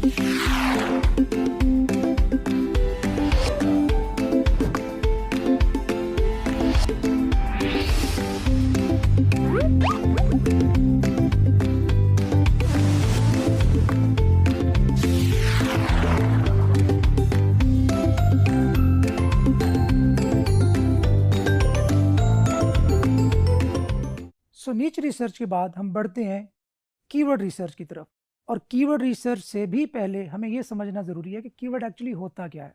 सो नीच रिसर्च के बाद हम बढ़ते हैं कीवर्ड रिसर्च की तरफ। और कीवर्ड रिसर्च से भी पहले हमें यह समझना ज़रूरी है कि कीवर्ड एक्चुअली होता क्या है।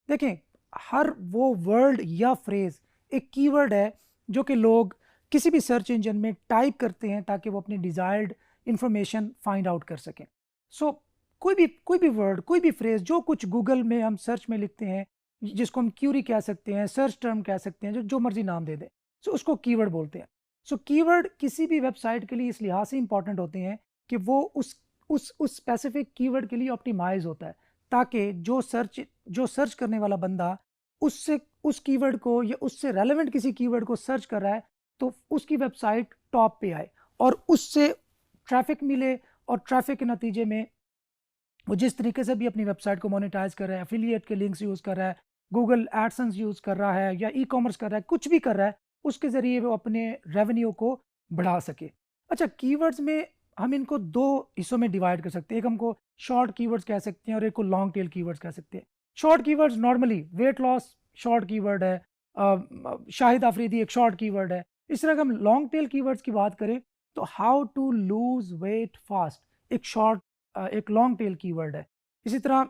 देखें, हर वो वर्ड या फ्रेज एक कीवर्ड है जो कि लोग किसी भी सर्च इंजन में टाइप करते हैं ताकि वो अपनी डिज़ायर्ड इंफॉर्मेशन फाइंड आउट कर सकें। सो कोई भी वर्ड, कोई भी फ्रेज, जो कुछ गूगल में हम सर्च में लिखते हैं, जिसको हम क्यूरी कह सकते हैं, सर्च टर्म कह सकते हैं, जो मर्जी नाम दे दें, सो उसको कीवर्ड बोलते हैं। सो कीवर्ड किसी भी वेबसाइट के लिए इस लिहाज से इंपॉर्टेंट होते हैं कि वो उस स्पेसिफिक कीवर्ड के लिए ऑप्टिमाइज होता है, ताकि जो सर्च करने वाला बंदा उससे उस कीवर्ड को या उससे रेलेवेंट किसी कीवर्ड को सर्च कर रहा है तो उसकी वेबसाइट टॉप पे आए और उससे ट्रैफिक मिले। और ट्रैफिक के नतीजे में वो जिस तरीके से भी अपनी वेबसाइट को मोनेटाइज कर रहा है, एफिलिएट के लिंक्स यूज़ कर रहा है, गूगल एडसेंस यूज़ कर रहा है या ई कॉमर्स कर रहा है, कुछ भी कर रहा है, उसके ज़रिए वो अपने रेवेन्यू को बढ़ा सके। अच्छा, कीवर्ड्स में हम इनको दो हिस्सों में डिवाइड कर सकते हैं। एक हमको शॉर्ट कीवर्ड्स कह सकते हैं और एक को लॉन्ग टेल कीवर्ड्स कह सकते हैं। Short keywords normally weight loss short keyword है, शाहिद आफरीदी एक शॉर्ट कीवर्ड है। इस तरह का हम लॉन्ग टेल कीवर्ड्स की बात करें तो how to lose weight fast एक लॉन्ग टेल कीवर्ड है। इसी तरह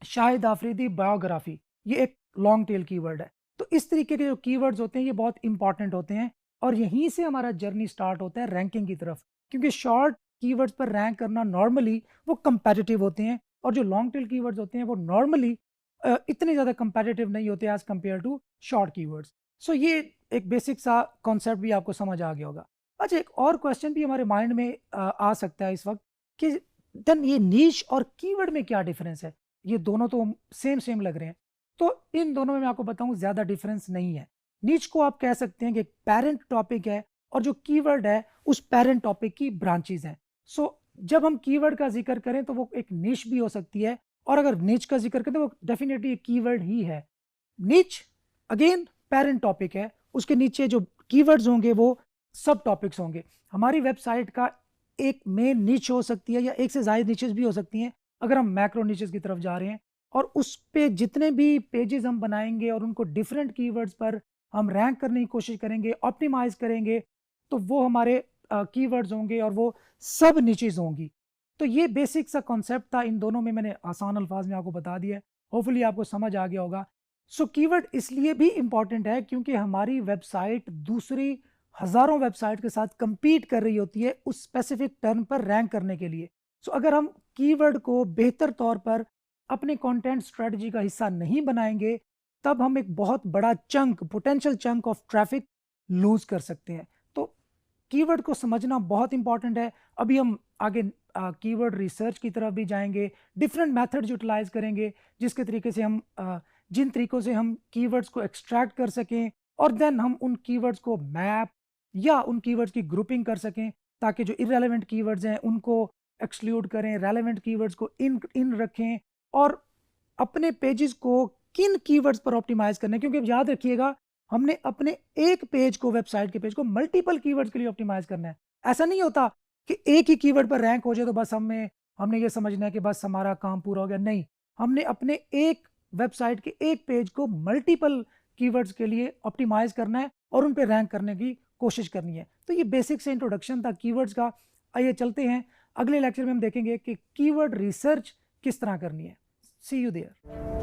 शाहिद आफरीदी बायोग्राफी, ये एक लॉन्ग टेल कीवर्ड है। तो इस तरीके के जो कीवर्ड्स होते हैं ये बहुत इंपॉर्टेंट होते हैं और यहीं से हमारा जर्नी स्टार्ट होता है रैंकिंग की तरफ, क्योंकि शॉर्ट कीवर्ड्स पर रैंक करना नॉर्मली वो कंपेटिटिव होते हैं और जो लॉन्ग टेल कीवर्ड्स होते हैं वो नॉर्मली इतने ज़्यादा कंपेटिटिव नहीं होते as compare to short keywords. So ये एक बेसिक सा कॉन्सेप्ट भी आपको समझ आ गया होगा। अच्छा, एक और क्वेश्चन भी हमारे माइंड में आ सकता है इस वक्त कि देन ये नीश और कीवर्ड में क्या डिफरेंस है? ये दोनों तो सेम लग रहे हैं। तो इन दोनों में मैं आपको बताऊं ज़्यादा डिफरेंस नहीं है। नीच को आप कह सकते हैं कि एक पेरेंट टॉपिक है और जो कीवर्ड है उस पेरेंट टॉपिक की ब्रांचेज हैं। सो जब हम कीवर्ड का जिक्र करें तो वो एक निश भी हो सकती है और अगर निच का जिक्र करें तो वो डेफिनेटली एक कीवर्ड ही है। निच अगेन पेरेंट टॉपिक है, उसके नीचे जो कीवर्ड्स होंगे वो सब टॉपिक्स होंगे। हमारी वेबसाइट का एक मेन निच हो सकती है या एक से ज़्यादा निचेस भी हो सकती हैं अगर हम मैक्रो निचेस की तरफ जा रहे हैं। और उस पे जितने भी पेजेस हम बनाएंगे और उनको डिफरेंट कीवर्ड्स पर हम रैंक करने की कोशिश करेंगे, ऑप्टिमाइज करेंगे, तो वो हमारे कीवर्ड्स होंगे और वो सब निचेस होंगी। तो ये बेसिक सा कॉन्सेप्ट था, इन दोनों में मैंने आसान अल्फाज में आपको बता दिया है। होपफुली आपको समझ आ गया होगा। सो कीवर्ड इसलिए भी इंपॉर्टेंट है क्योंकि हमारी वेबसाइट दूसरी हज़ारों वेबसाइट के साथ compete कर रही होती है उस स्पेसिफिक टर्म पर रैंक करने के लिए। सो अगर हम कीवर्ड को बेहतर तौर पर अपने कंटेंट स्ट्रेटजी का हिस्सा नहीं बनाएंगे तब हम एक बहुत बड़ा potential chunk of traffic lose कर सकते हैं। तो कीवर्ड को समझना बहुत इंपॉर्टेंट है। अभी हम आगे कीवर्ड रिसर्च की तरफ भी जाएंगे, डिफरेंट मेथड्स यूटिलाइज करेंगे जिसके तरीके से हम जिन तरीकों से हम कीवर्ड्स को एक्सट्रैक्ट कर सकें और देन हम उन कीवर्ड्स को मैप या उन कीवर्ड्स की ग्रुपिंग कर सकें ताकि जो इररेलेवेंट कीवर्ड्स हैं उनको एक्सक्लूड करें, रेलेवेंट कीवर्ड्स को इन रखें और अपने पेजेस को किन कीवर्ड्स पर ऑप्टिमाइज करना है। क्योंकि याद रखिएगा, हमने अपने एक पेज को, वेबसाइट के पेज को मल्टीपल कीवर्ड्स के लिए ऑप्टिमाइज करना है। ऐसा नहीं होता कि एक ही कीवर्ड पर रैंक हो जाए तो बस हमने ये समझना है कि बस हमारा काम पूरा हो गया। नहीं, हमने अपने एक वेबसाइट के एक पेज को मल्टीपल कीवर्ड्स के लिए ऑप्टिमाइज करना है और उन पे रैंक करने की कोशिश करनी है। तो ये बेसिक से इंट्रोडक्शन था कीवर्ड्स का। आइए चलते हैं, अगले लेक्चर में हम देखेंगे कि कीवर्ड रिसर्च किस तरह करनी है। सी यू देयर।